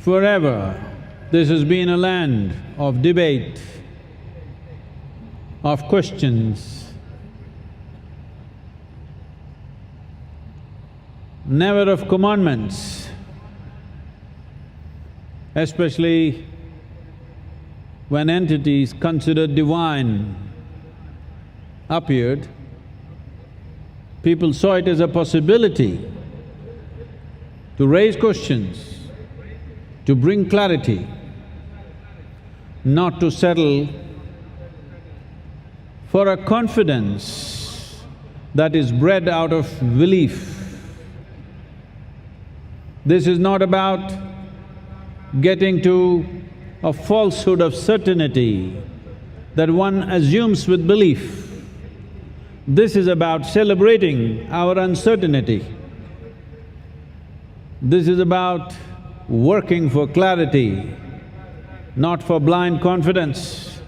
Forever, this has been a land of debate, of questions, never of commandments, especially when entities considered divine appeared. People saw it as a possibility to raise questions, to bring clarity, not to settle for a confidence that is bred out of belief. This is not about getting to a falsehood of certainty that one assumes with belief. This is about celebrating our uncertainty. This is about working for clarity, not for blind confidence.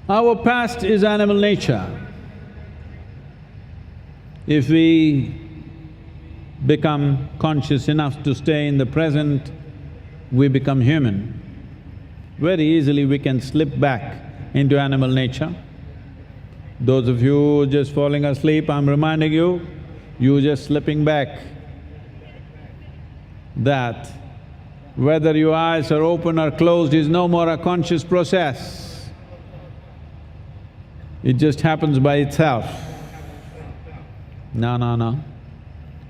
Our past is animal nature. If we become conscious enough to stay in the present, we become human. Very easily we can slip back into animal nature. Those of you just falling asleep, I'm reminding you, you're just slipping back. That whether your eyes are open or closed is no more a conscious process. It just happens by itself. No.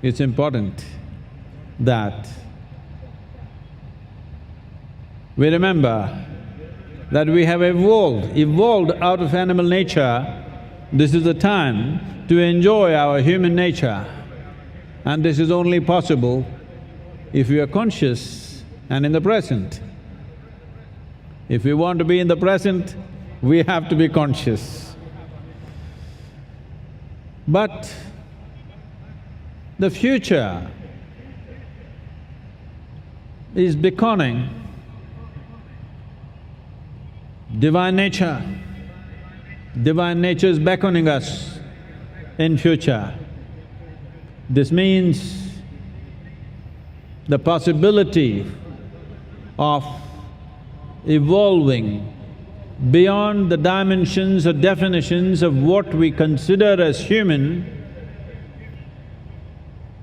It's important that we remember that we have evolved out of animal nature. This is the time to enjoy our human nature, and this is only possible if we are conscious and in the present. If we want to be in the present, we have to be conscious. But the future is beckoning. Divine nature is beckoning us in future. This means the possibility of evolving beyond the dimensions or definitions of what we consider as human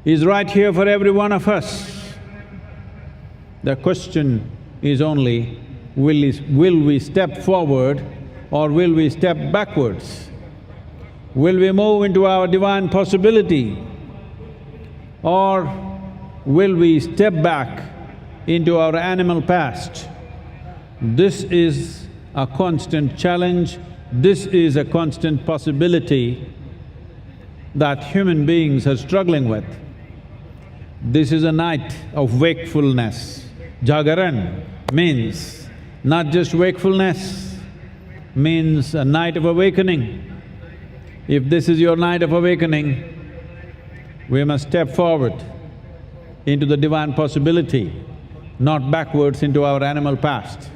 is right here for every one of us. The question is only, will we step forward or will we step backwards? Will we move into our divine possibility or will we step back into our animal past? This is a constant challenge, this is a constant possibility that human beings are struggling with. This is a night of wakefulness. Jagaran means not just wakefulness, means a night of awakening. If this is your night of awakening, we must step forward into the divine possibility, not backwards into our animal past.